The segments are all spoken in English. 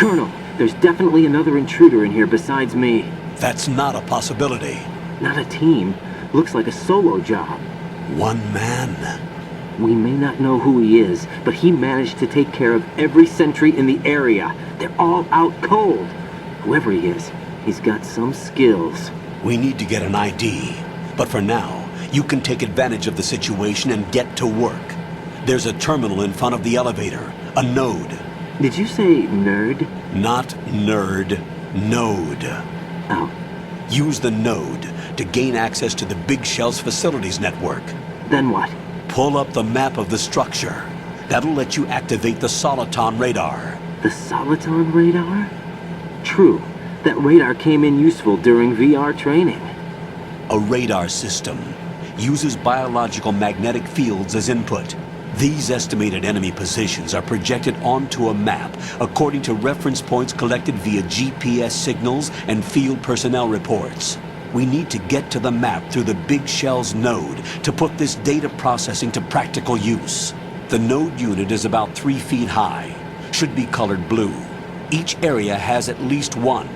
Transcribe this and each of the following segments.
Colonel, there's definitely another intruder in here besides me. That's not a possibility. Not a team. Looks like a solo job. One man. We may not know who he is, but he managed to take care of every sentry in the area. They're all out cold. Whoever he is, he's got some skills. We need to get an ID. But for now, you can take advantage of the situation and get to work. There's a terminal in front of the elevator. A node. Did you say nerd? Not nerd. Node. Oh. Use the node to gain access to the Big Shell's facilities network. Then what? Pull up the map of the structure. That'll let you activate the Soliton radar. The Soliton radar? True. That radar came in useful during VR training. A radar system uses biological magnetic fields as input. These estimated enemy positions are projected onto a map according to reference points collected via GPS signals and field personnel reports. We need to get to the map through the Big Shell's node to put this data processing to practical use. The node unit is about 3 feet high, should be colored blue. Each area has at least one.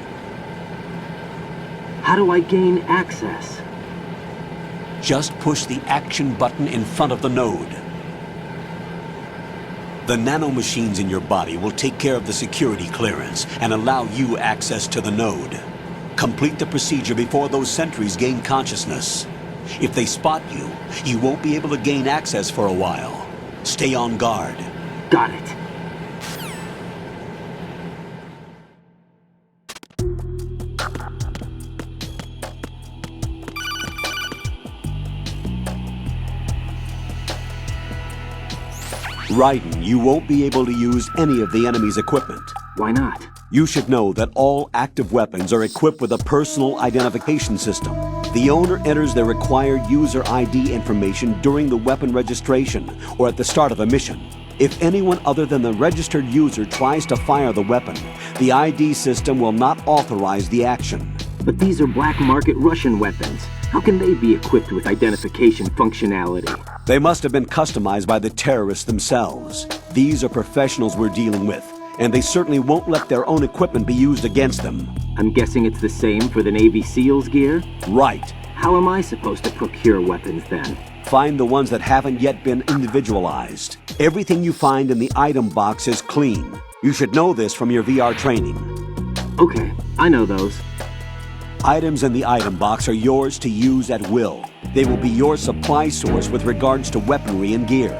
How do I gain access? Just push the action button in front of the node. The nanomachines in your body will take care of the security clearance and allow you access to the node. Complete the procedure before those sentries gain consciousness. If they spot you, you won't be able to gain access for a while. Stay on guard. Got it. Raiden, you won't be able to use any of the enemy's equipment. Why not? You should know that all active weapons are equipped with a personal identification system. The owner enters their required user ID information during the weapon registration or at the start of a mission. If anyone other than the registered user tries to fire the weapon, the ID system will not authorize the action. But these are black market Russian weapons. How can they be equipped with identification functionality? They must have been customized by the terrorists themselves. These are professionals we're dealing with, and they certainly won't let their own equipment be used against them. I'm guessing it's the same for the Navy SEALs gear? Right. How am I supposed to procure weapons then? Find the ones that haven't yet been individualized. Everything you find in the item box is clean. You should know this from your VR training. Okay, I know those. Items in the item box are yours to use at will. They will be your supply source with regards to weaponry and gear.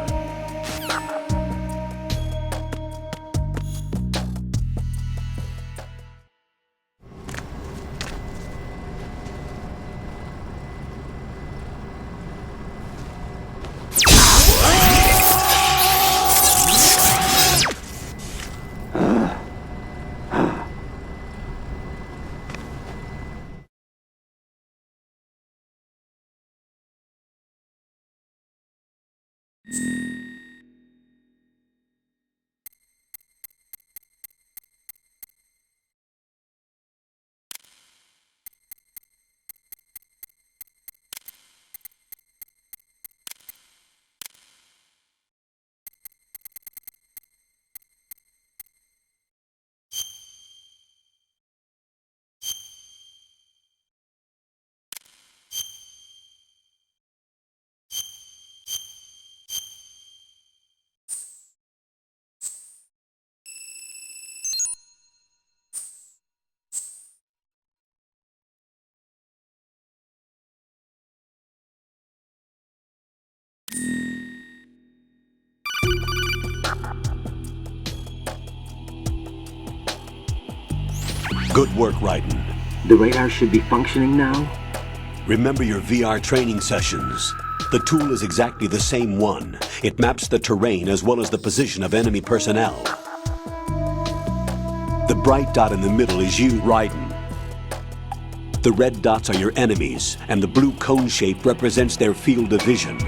Good work, Raiden. The radar should be functioning now? Remember your VR training sessions. The tool is exactly the same one. It maps the terrain as well as the position of enemy personnel. The bright dot in the middle is you, Raiden. The red dots are your enemies, and the blue cone shape represents their field of vision.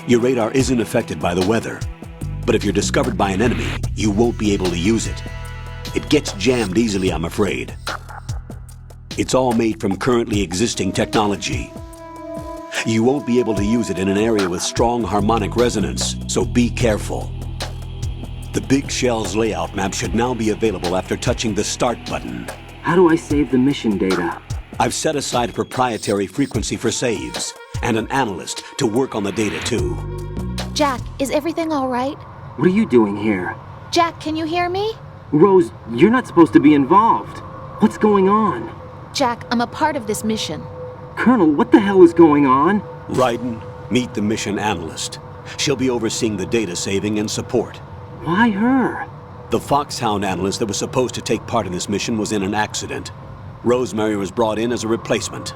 Your radar isn't affected by the weather, but if you're discovered by an enemy, you won't be able to use it. It gets jammed easily, I'm afraid. It's all made from currently existing technology. You won't be able to use it in an area with strong harmonic resonance, so be careful. The Big Shell's layout map should now be available after touching the Start button. How do I save the mission data? I've set aside a proprietary frequency for saves, and an analyst to work on the data too. Jack, is everything all right? What are you doing here? Jack, can you hear me? Rose, you're not supposed to be involved. What's going on? Jack, I'm a part of this mission. Colonel, what the hell is going on? Raiden, meet the mission analyst. She'll be overseeing the data saving and support. Why her? The Foxhound analyst that was supposed to take part in this mission was in an accident. Rosemary was brought in as a replacement.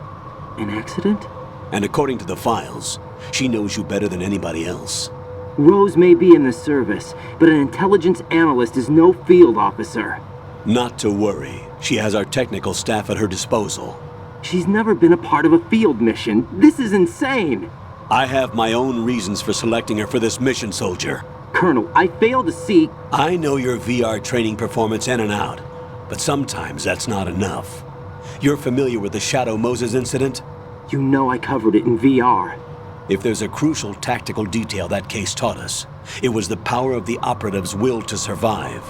An accident? And according to the files, she knows you better than anybody else. Rose may be in the service, but an intelligence analyst is no field officer. Not to worry. She has our technical staff at her disposal. She's never been a part of a field mission. This is insane! I have my own reasons for selecting her for this mission, soldier. Colonel, I fail to see... I know your VR training performance in and out, but sometimes that's not enough. You're familiar with the Shadow Moses incident? You know I covered it in VR. If there's a crucial tactical detail that case taught us, it was the power of the operative's will to survive.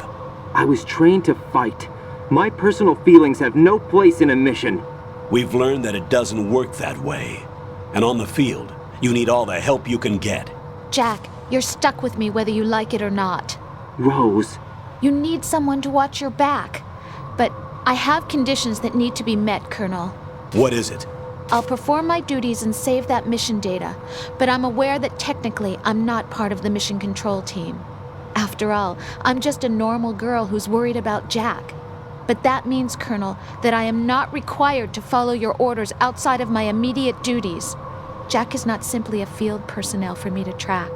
I was trained to fight. My personal feelings have no place in a mission. We've learned that it doesn't work that way. And on the field, you need all the help you can get. Jack, you're stuck with me whether you like it or not. Rose. You need someone to watch your back. But I have conditions that need to be met, Colonel. What is it? I'll perform my duties and save that mission data, but I'm aware that technically I'm not part of the mission control team. After all, I'm just a normal girl who's worried about Jack. But that means, Colonel, that I am not required to follow your orders outside of my immediate duties. Jack is not simply a field personnel for me to track.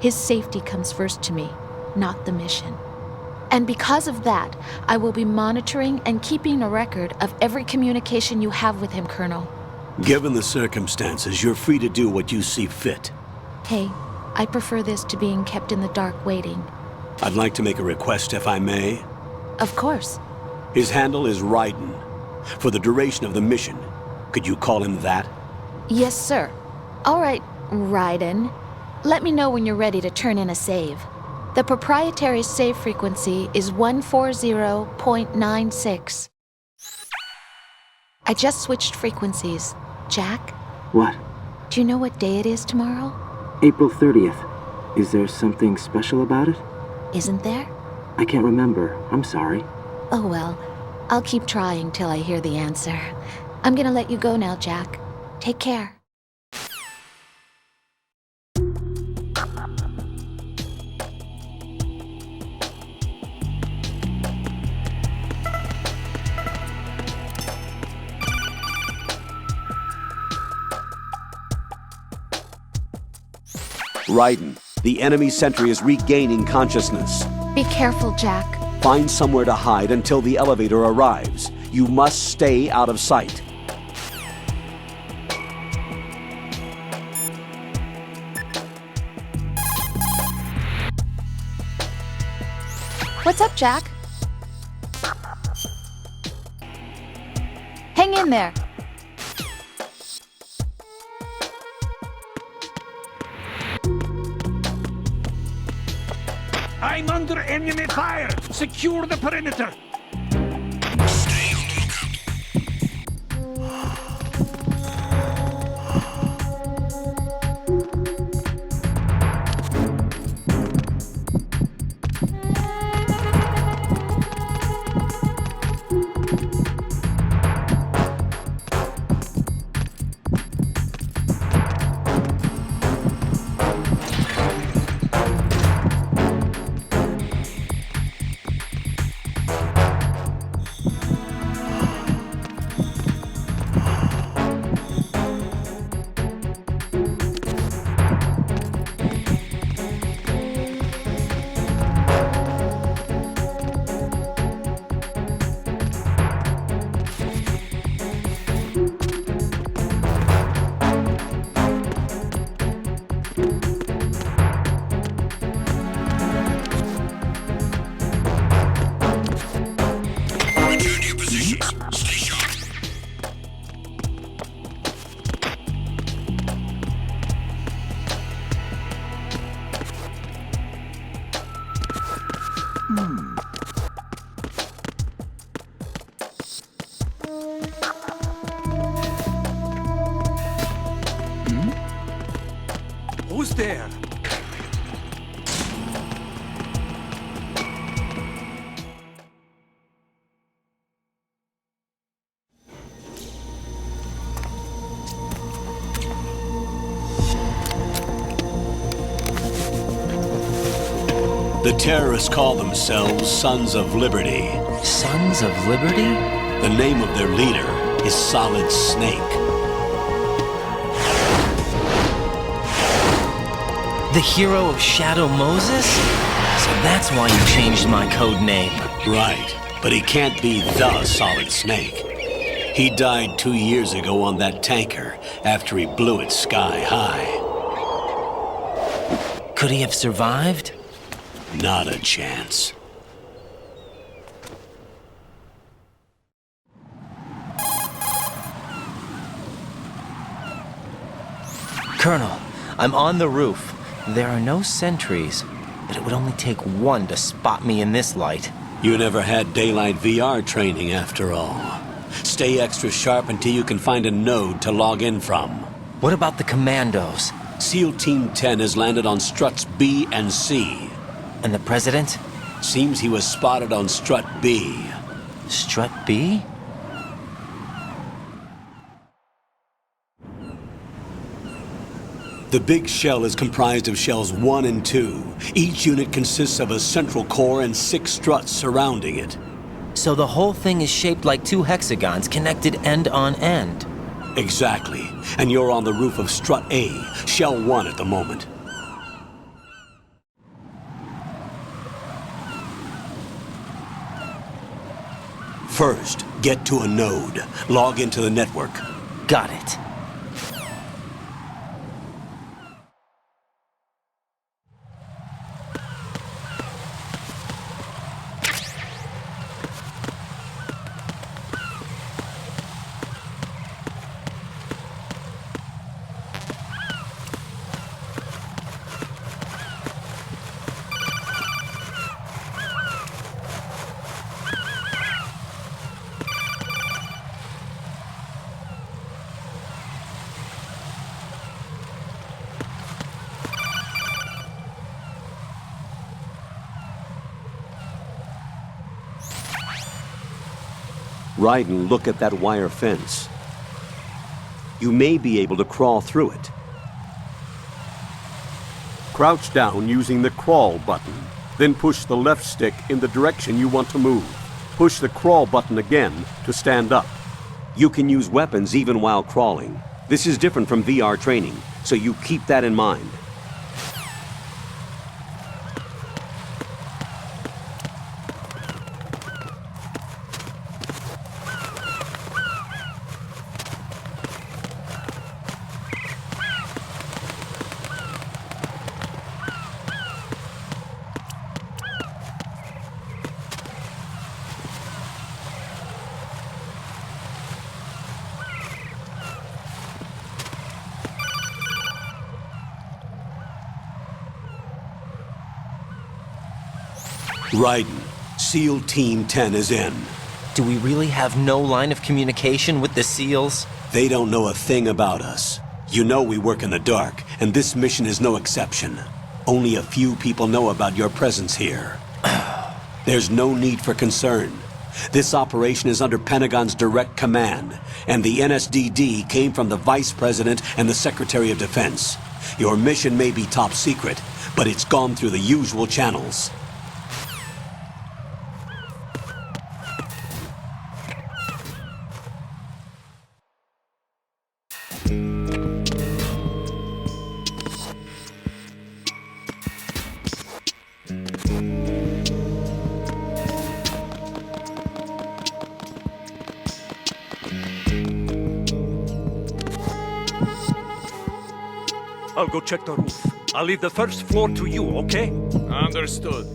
His safety comes first to me, not the mission. And because of that, I will be monitoring and keeping a record of every communication you have with him, Colonel. Given the circumstances, you're free to do what you see fit. Hey, I prefer this to being kept in the dark waiting. I'd like to make a request, if I may. Of course. His handle is Raiden. For the duration of the mission, could you call him that? Yes, sir. All right, Raiden. Let me know when you're ready to turn in a save. The proprietary save frequency is 140.96. I just switched frequencies. Jack? What? Do you know what day it is tomorrow? April 30th. Is there something special about it? Isn't there? I can't remember. I'm sorry. Oh well, I'll keep trying till I hear the answer. I'm gonna let you go now, Jack. Take care. Raiden, the enemy sentry is regaining consciousness. Be careful, Jack. Find somewhere to hide until the elevator arrives. You must stay out of sight. What's up, Jack? Hang in there. I'm under enemy fire! Secure the perimeter! The terrorists call themselves Sons of Liberty. Sons of Liberty? The name of their leader is Solid Snake. The hero of Shadow Moses? So that's why you changed my code name. Right, but he can't be the Solid Snake. He died 2 years ago on that tanker after he blew it sky high. Could he have survived? Not a chance. Colonel, I'm on the roof. There are no sentries, but it would only take one to spot me in this light. You never had daylight VR training after all. Stay extra sharp until you can find a node to log in from. What about the commandos? SEAL Team 10 has landed on struts B and C. And the president? Seems he was spotted on strut B. Strut B? The big shell is comprised of shells 1 and 2. Each unit consists of a central core and 6 struts surrounding it. So the whole thing is shaped like 2 hexagons connected end on end. Exactly. And you're on the roof of strut A, shell 1 at the moment. First, get to a node. Log into the network. Got it. Ryden, look at that wire fence. You may be able to crawl through it. Crouch down using the crawl button. Then push the left stick in the direction you want to move. Push the crawl button again to stand up. You can use weapons even while crawling. This is different from VR training, so you keep that in mind. Ryden, SEAL Team 10 is in. Do we really have no line of communication with the SEALs? They don't know a thing about us. You know we work in the dark, and this mission is no exception. Only a few people know about your presence here. There's no need for concern. This operation is under Pentagon's direct command, and the NSDD came from the Vice President and the Secretary of Defense. Your mission may be top secret, but it's gone through the usual channels. I'll go check the roof. I'll leave the first floor to you, okay? Understood.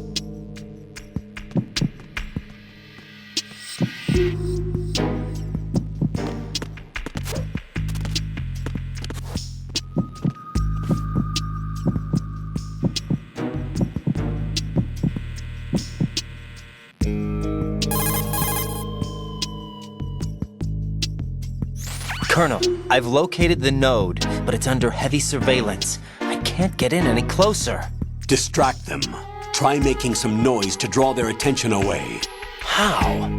Colonel, I've located the node, but it's under heavy surveillance. I can't get in any closer. Distract them. Try making some noise to draw their attention away. How?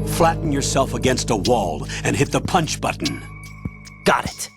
Flatten yourself against a wall and hit the punch button. Got it.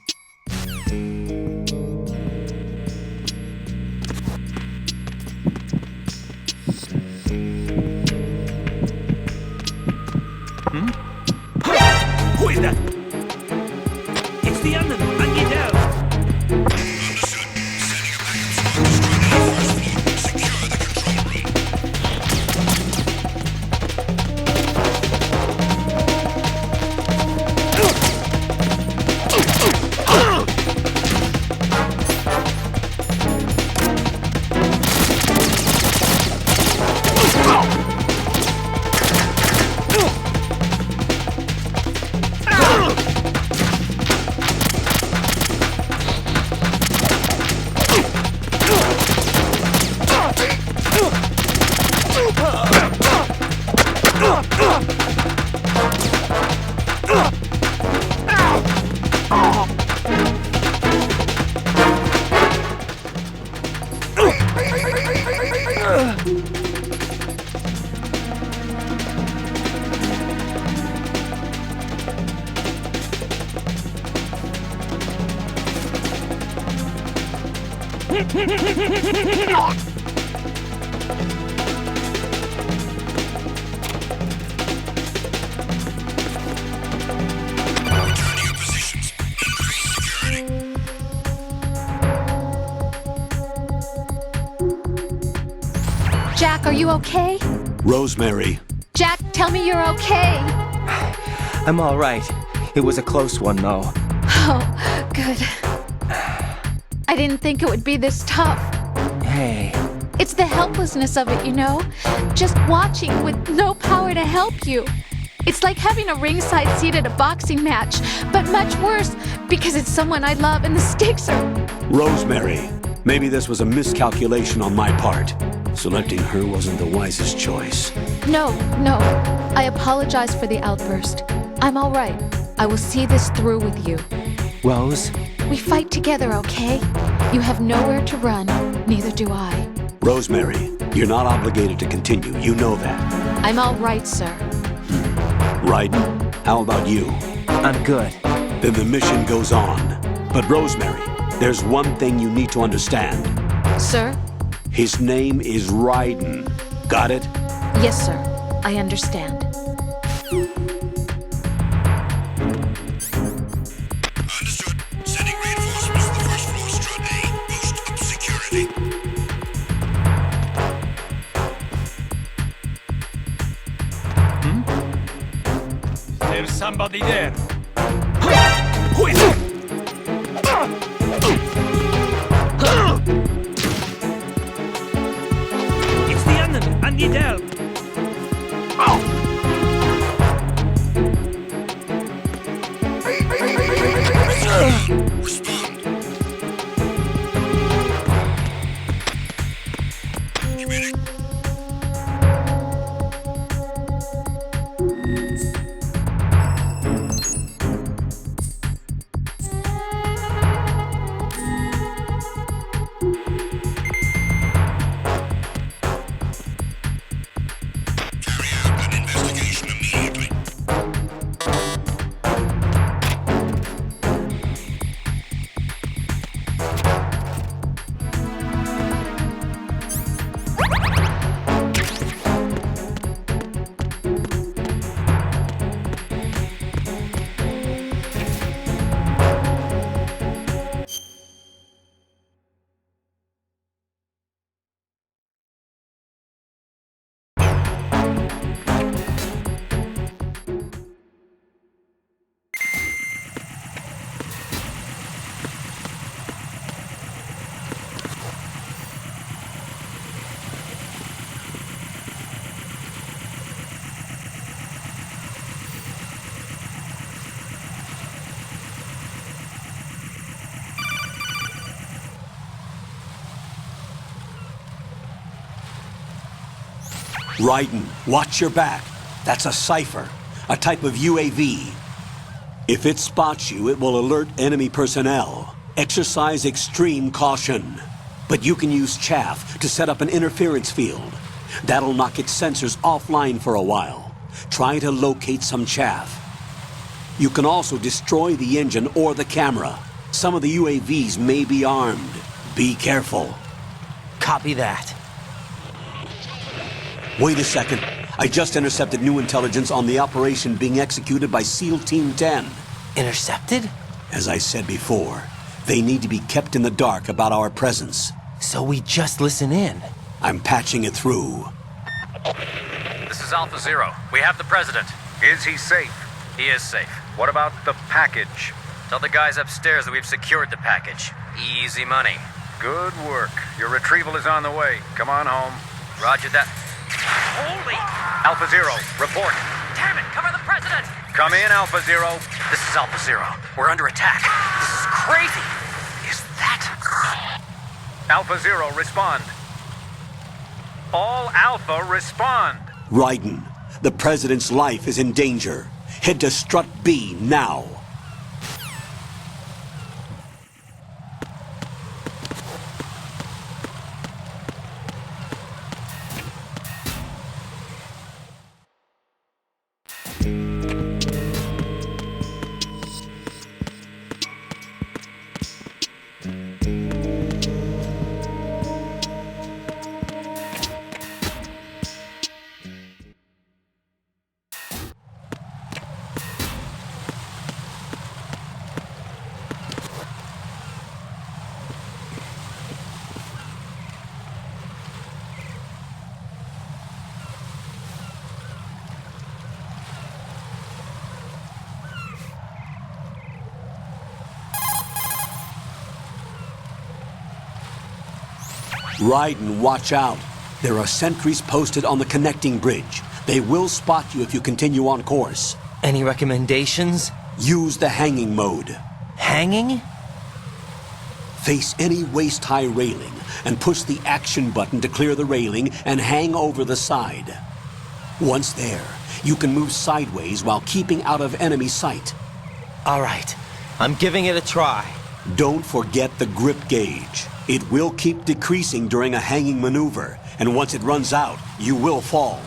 Jack, are you okay? Rosemary, Jack, tell me you're okay. I'm all right. It was a close one, though. Oh, good. I didn't think it would be this tough. Hey, It's the helplessness of it, you know? Just watching with no power to help you. It's like having a ringside seat at a boxing match, but much worse because it's someone I love and the stakes are... Rosemary, maybe this was a miscalculation on my part. Selecting her wasn't the wisest choice. No. I apologize for the outburst. I'm all right. I will see this through with you. Rose? We fight together, okay? You have nowhere to run, neither do I. Rosemary, you're not obligated to continue. You know that. I'm all right, sir. Raiden, how about you? I'm good. Then the mission goes on. But Rosemary, there's one thing you need to understand. Sir? His name is Raiden. Got it? Yes, sir. I understand. Understood. Sending reinforcements to the first floor, strut A. Boost up security. There's somebody there. It's the enemy. I need help. Raiden, watch your back. That's a cipher, a type of UAV. If it spots you, it will alert enemy personnel. Exercise extreme caution. But you can use chaff to set up an interference field. That'll knock its sensors offline for a while. Try to locate some chaff. You can also destroy the engine or the camera. Some of the UAVs may be armed. Be careful. Copy that. Wait a second. I just intercepted new intelligence on the operation being executed by SEAL Team 10. Intercepted? As I said before, they need to be kept in the dark about our presence. So we just listen in. I'm patching it through. This is Alpha Zero. We have the president. Is he safe? He is safe. What about the package? Tell the guys upstairs that we've secured the package. Easy money. Good work. Your retrieval is on the way. Come on home. Roger that. Holy! Alpha Zero, report. Damn it! Cover the president! Come in, Alpha Zero. This is Alpha Zero. We're under attack. This is crazy. Is that... Alpha Zero, respond. All Alpha, respond. Raiden, The President's life is in danger. Head to Strut B now. Raiden, watch out. There are sentries posted on the connecting bridge. They will spot you if you continue on course. Any recommendations? Use the hanging mode. Hanging? Face any waist-high railing and push the action button to clear the railing and hang over the side. Once there, you can move sideways while keeping out of enemy sight. All right, I'm giving it a try. Don't forget the grip gauge. It will keep decreasing during a hanging maneuver, and once it runs out, you will fall.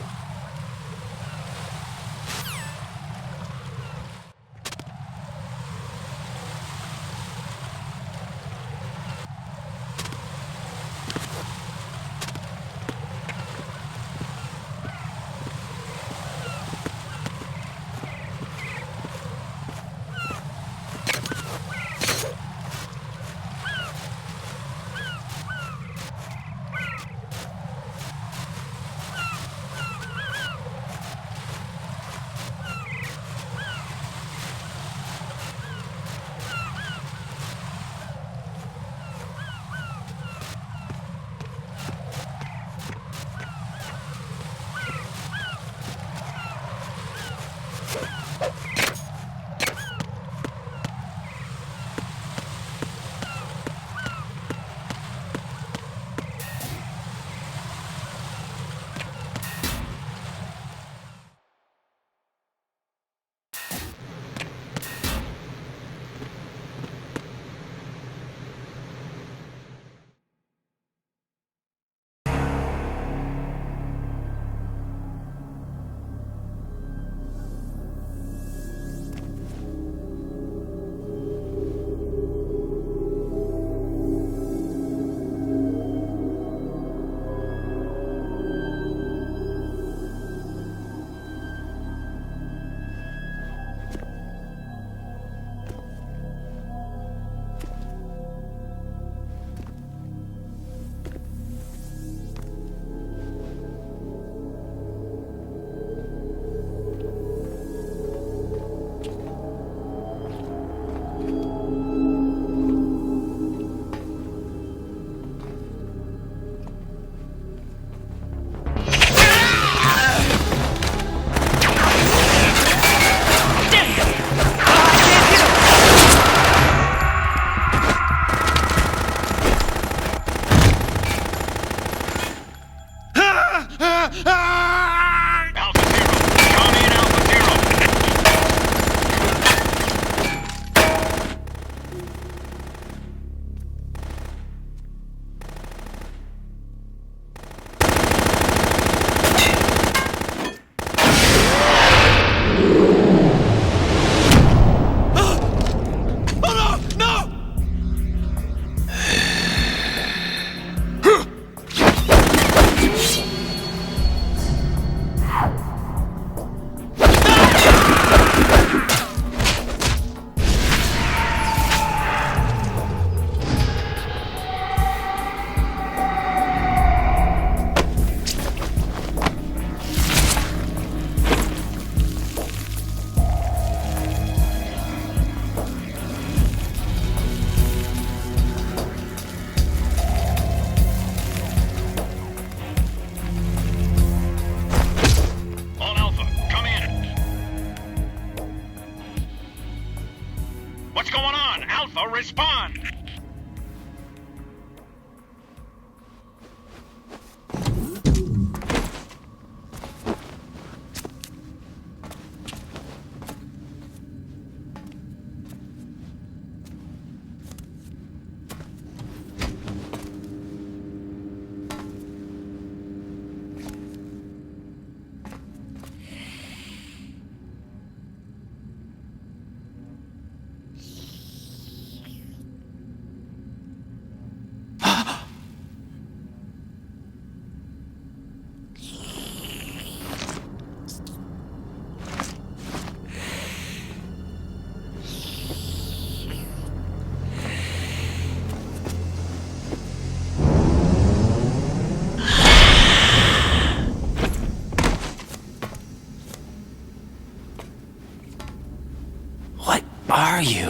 are you?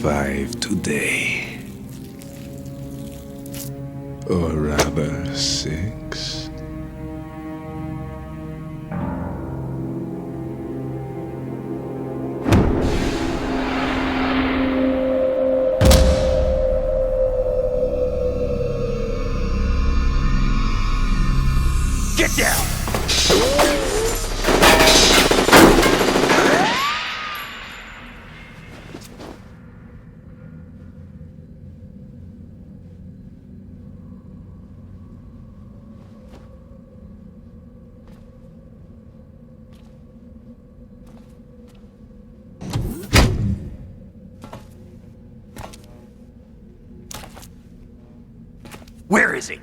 Five today. Or rather, 6. Get down! Where is he?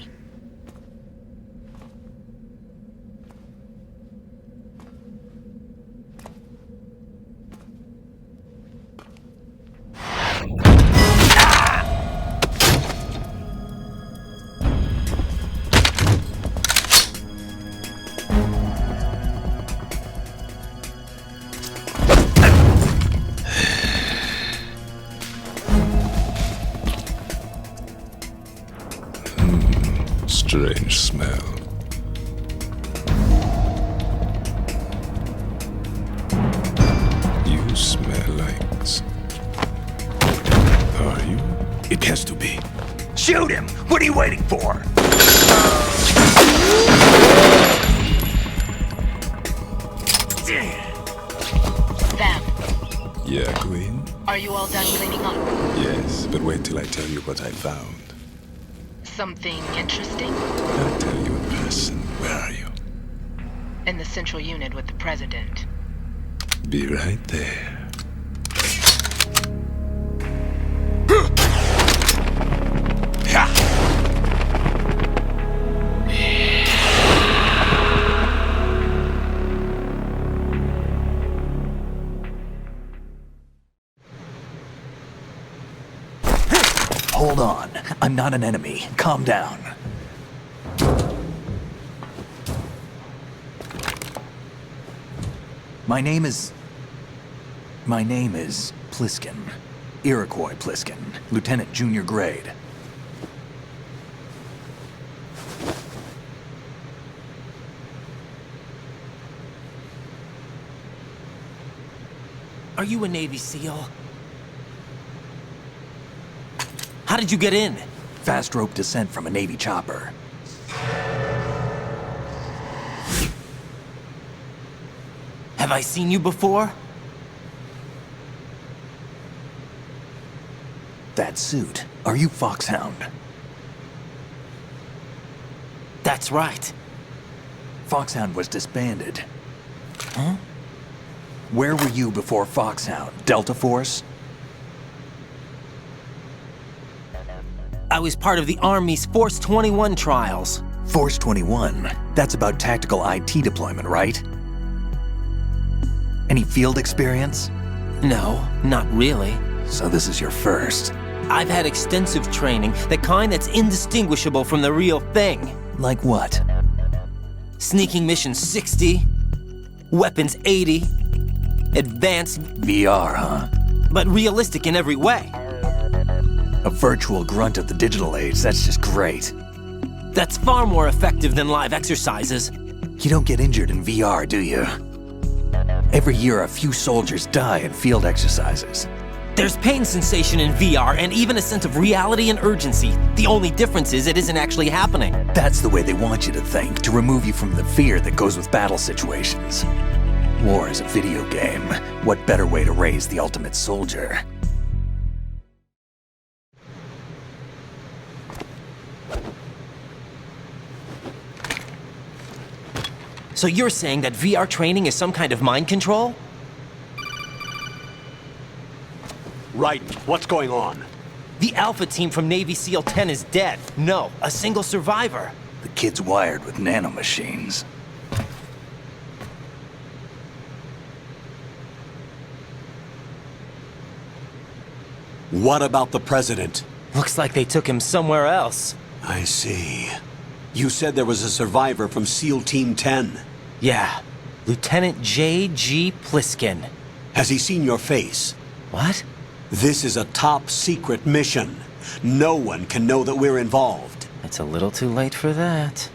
Strange smell. You smell like... Are you? It has to be. Shoot him! What are you waiting for? Vam, Yeah, Queen? are you all done cleaning up? Yes, but wait till I tell you what I found. Something interesting? I'll tell you in person. Where are you? In the central unit with the president. Be right there. Hold on. I'm not an enemy. Calm down. My name is Pliskin. Iroquois Pliskin. Lieutenant junior grade. Are you a Navy SEAL? How did you get in? Fast rope descent from a Navy chopper. Have I seen you before? That suit. Are you Foxhound? That's right. Foxhound was disbanded. Huh? Where were you before Foxhound? Delta Force? I was part of the Army's Force 21 trials. Force 21? That's about tactical IT deployment, right? Any field experience? No, not really. So this is your first. I've had extensive training, the kind that's indistinguishable from the real thing. Like what? Sneaking mission 60, weapons 80, advanced, VR, huh? but realistic in every way. A virtual grunt of the digital age, that's just great. That's far more effective than live exercises. You don't get injured in VR, do you? Every year, a few soldiers die in field exercises. There's pain sensation in VR and even a sense of reality and urgency. The only difference is it isn't actually happening. That's the way they want you to think, to remove you from the fear that goes with battle situations. War is a video game. What better way to raise the ultimate soldier? So you're saying that VR training is some kind of mind control? Right. What's going on? The Alpha team from Navy SEAL 10 is dead. No, a single survivor. The kid's wired with nanomachines. What about the president? Looks like they took him somewhere else. I see. You said there was a survivor from SEAL Team 10. Yeah, Lieutenant J.G. Pliskin. Has he seen your face? What? This is a top-secret mission. No one can know that we're involved. It's a little too late for that.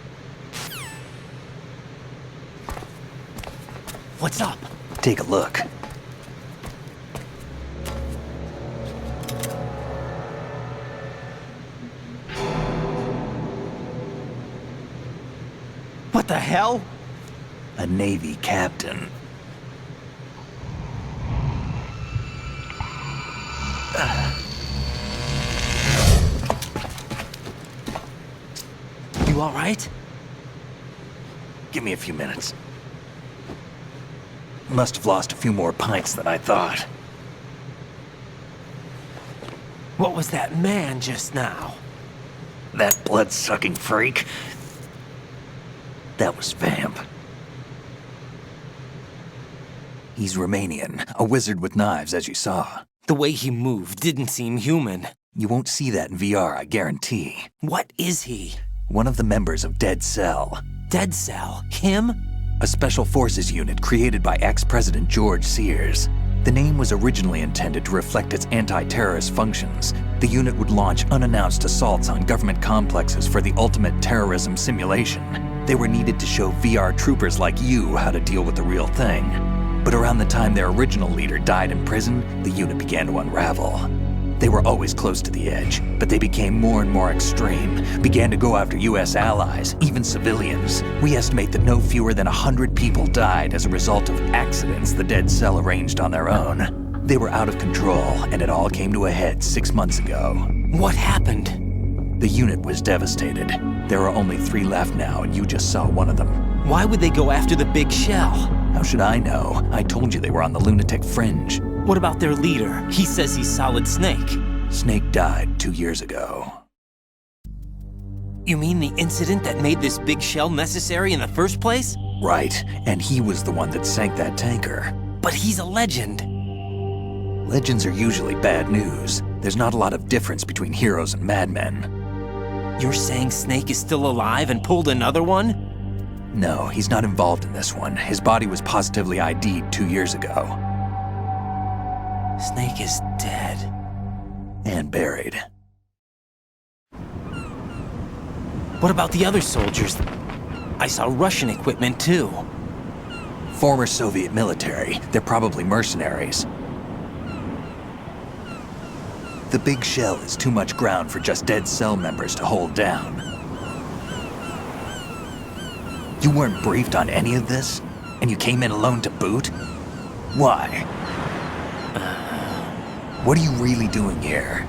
What's up? Take a look. What the hell? A Navy captain. You all right? Give me a few minutes. Must have lost a few more pints than I thought. What was that man just now? That blood-sucking freak? That was Vamp. He's Romanian, a wizard with knives, as you saw. The way he moved didn't seem human. You won't see that in VR, I guarantee. What is he? One of the members of Dead Cell. Dead Cell? Him? A special forces unit created by ex-President George Sears. The name was originally intended to reflect its anti-terrorist functions. The unit would launch unannounced assaults on government complexes for the ultimate terrorism simulation. They were needed to show VR troopers like you how to deal with the real thing. But around the time their original leader died in prison, the unit began to unravel. They were always close to the edge, but they became more and more extreme, began to go after US allies, even civilians. We estimate that no fewer than 100 people died as a result of accidents the Dead Cell arranged on their own. They were out of control, and it all came to a head 6 months ago. What happened? The unit was devastated. There are only 3 left now, and you just saw one of them. Why would they go after the big shell? How should I know? I told you they were on the lunatic fringe. What about their leader? He says he's Solid Snake. Snake died 2 years ago. You mean the incident that made this big shell necessary in the first place? Right, and he was the one that sank that tanker. But he's a legend. Legends are usually bad news. There's not a lot of difference between heroes and madmen. You're saying Snake is still alive and pulled another one? No, he's not involved in this one. His body was positively ID'd 2 years ago. Snake is dead. And buried. What about the other soldiers? I saw Russian equipment too. Former Soviet military. They're probably mercenaries. The big shell is too much ground for just Dead Cell members to hold down. You weren't briefed on any of this? And you came in alone to boot? Why? What are you really doing here?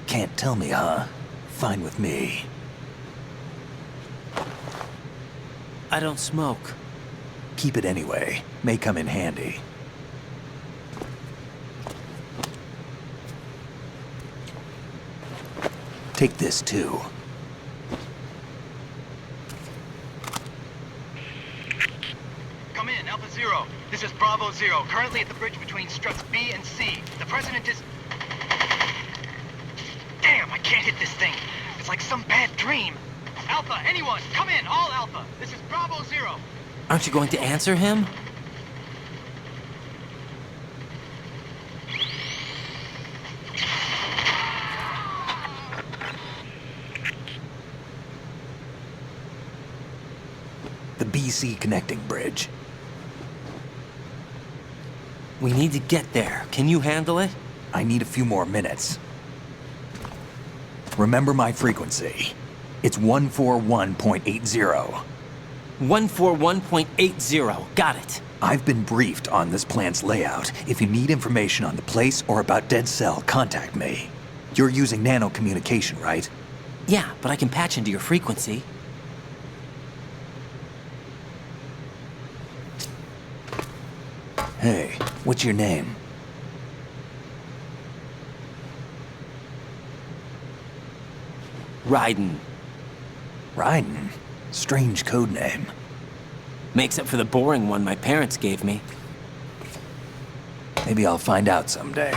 Can't tell me, huh? Fine with me. I don't smoke. Keep it anyway. May come in handy. Take this too. Come in, Alpha Zero. This is Bravo Zero, currently at the bridge between struts B and C. The President is... Damn, I can't hit this thing. It's like some bad dream. Alpha, anyone, come in, all Alpha. This is Bravo Zero. Aren't you going to answer him? The BC connecting bridge. We need to get there. Can you handle it? I need a few more minutes. Remember my frequency. It's 141.80. 141.80. Got it. I've been briefed on this plant's layout. If you need information on the place or about Dead Cell, contact me. You're using nano communication, right? Yeah, but I can patch into your frequency. Hey, what's your name? Raiden. Raiden? Strange code name. Makes up for the boring one my parents gave me. Maybe I'll find out someday.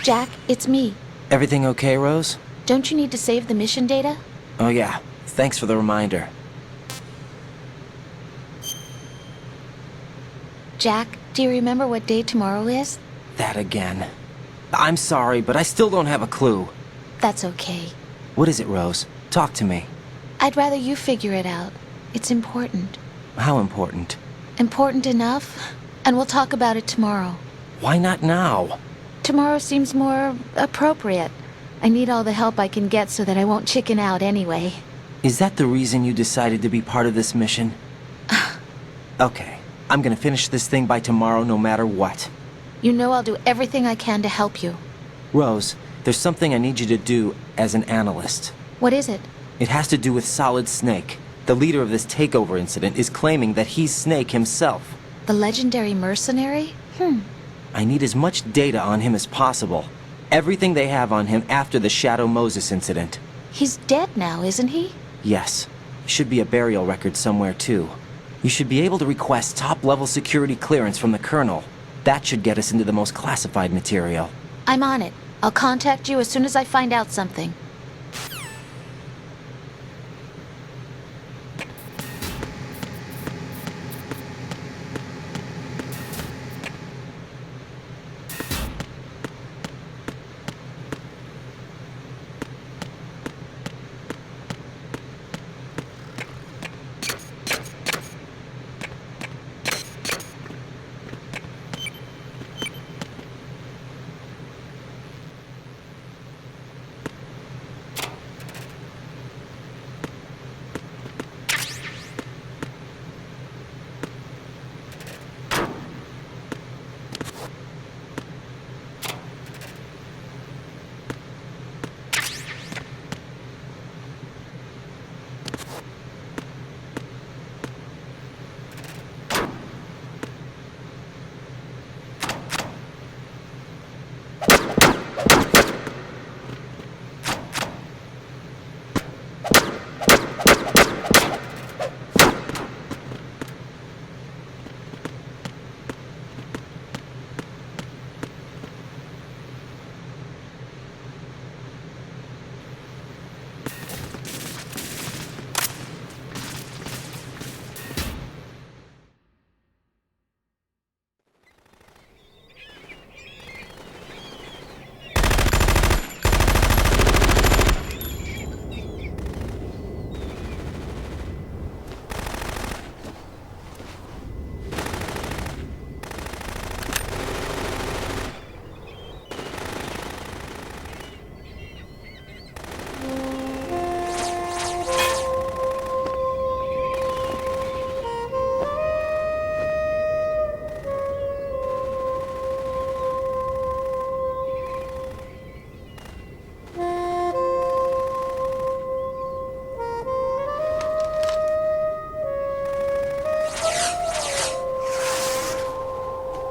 Jack, it's me. Everything okay, Rose? Don't you need to save the mission data? Oh yeah, thanks for the reminder. Jack, do you remember what day tomorrow is? That again. I'm sorry, but I still don't have a clue. That's okay. What is it, Rose? Talk to me. I'd rather you figure it out. It's important. How important? Important enough? And we'll talk about it tomorrow. Why not now? Tomorrow seems more appropriate. I need all the help I can get so that I won't chicken out anyway. Is that the reason you decided to be part of this mission? Okay, I'm gonna finish this thing by tomorrow no matter what. You know I'll do everything I can to help you. Rose, there's something I need you to do as an analyst. What is it? It has to do with Solid Snake. The leader of this takeover incident is claiming that he's Snake himself. The legendary mercenary? I need as much data on him as possible. Everything they have on him after the Shadow Moses incident. He's dead now, isn't he? Yes. Should be a burial record somewhere, too. You should be able to request top-level security clearance from the Colonel. That should get us into the most classified material. I'm on it. I'll contact you as soon as I find out something.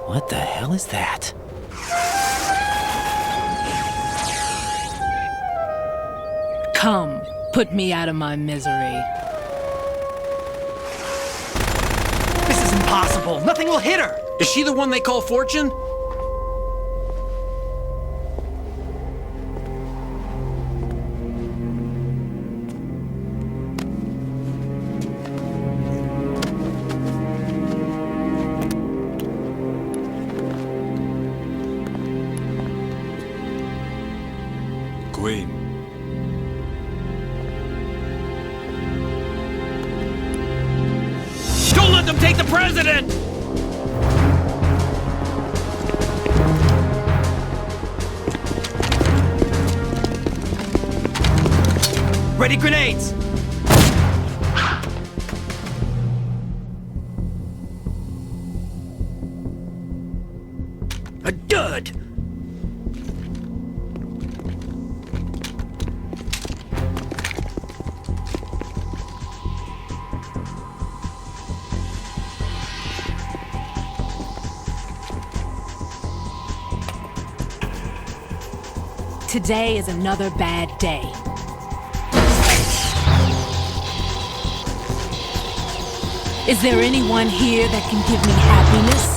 What the hell is that? Come, put me out of my misery. This is impossible. Nothing will hit her. Is she the one they call Fortune? Queen. Don't let them take the president! Ready grenades! A dud! Today is another bad day. Is there anyone here that can give me happiness?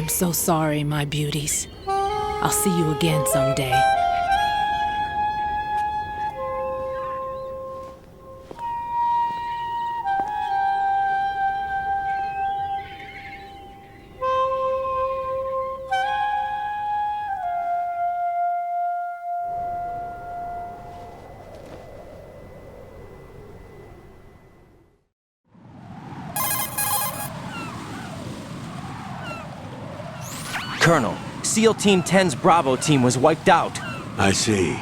I'm so sorry, my beauties. I'll see you again someday. Colonel, SEAL Team 10's Bravo team was wiped out. I see.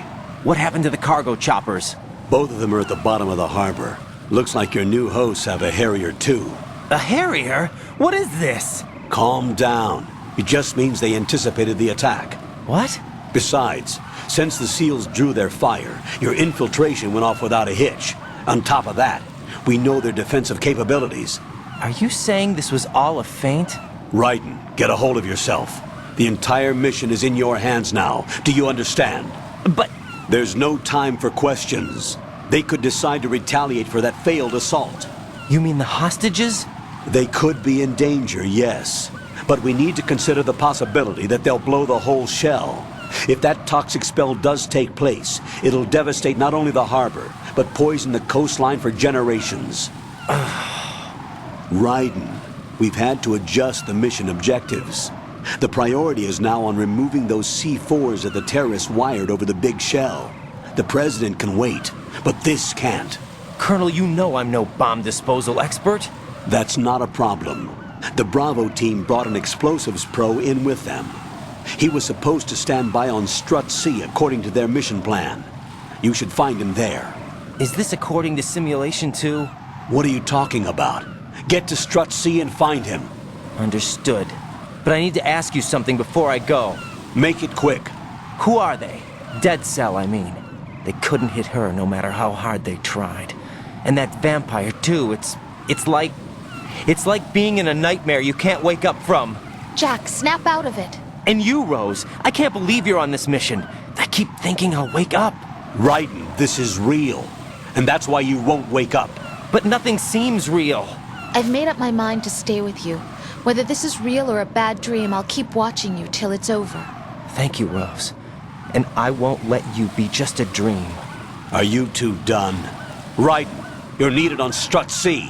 What happened to the cargo choppers? Both of them are at the bottom of the harbor. Looks like your new hosts have a Harrier too. A Harrier? What is this? Calm down. It just means they anticipated the attack. What? Besides, since the SEALs drew their fire, your infiltration went off without a hitch. On top of that, we know their defensive capabilities. Are you saying this was all a feint? Raiden, get a hold of yourself. The entire mission is in your hands now. Do you understand? But... There's no time for questions. They could decide to retaliate for that failed assault. You mean the hostages? They could be in danger, yes. But we need to consider the possibility that they'll blow the whole shell. If that toxic spell does take place, it'll devastate not only the harbor, but poison the coastline for generations. Raiden, we've had to adjust the mission objectives. The priority is now on removing those C4s that the terrorists wired over the big shell. The President can wait, but this can't. Colonel, you know I'm no bomb disposal expert. That's not a problem. The Bravo team brought an explosives pro in with them. He was supposed to stand by on Strut C according to their mission plan. You should find him there. Is this according to Simulation 2? What are you talking about? Get to Strut C and find him. Understood. But I need to ask you something before I go. Make it quick. Who are they? Dead Cell, I mean. They couldn't hit her no matter how hard they tried. And that vampire, too, it's like being in a nightmare you can't wake up from. Jack, snap out of it. And you, Rose, I can't believe you're on this mission. I keep thinking I'll wake up. Raiden, this is real. And that's why you won't wake up. But nothing seems real. I've made up my mind to stay with you. Whether this is real or a bad dream, I'll keep watching you till it's over. Thank you, Rose. And I won't let you be just a dream. Are you two done? Raiden, you're needed on Strut C.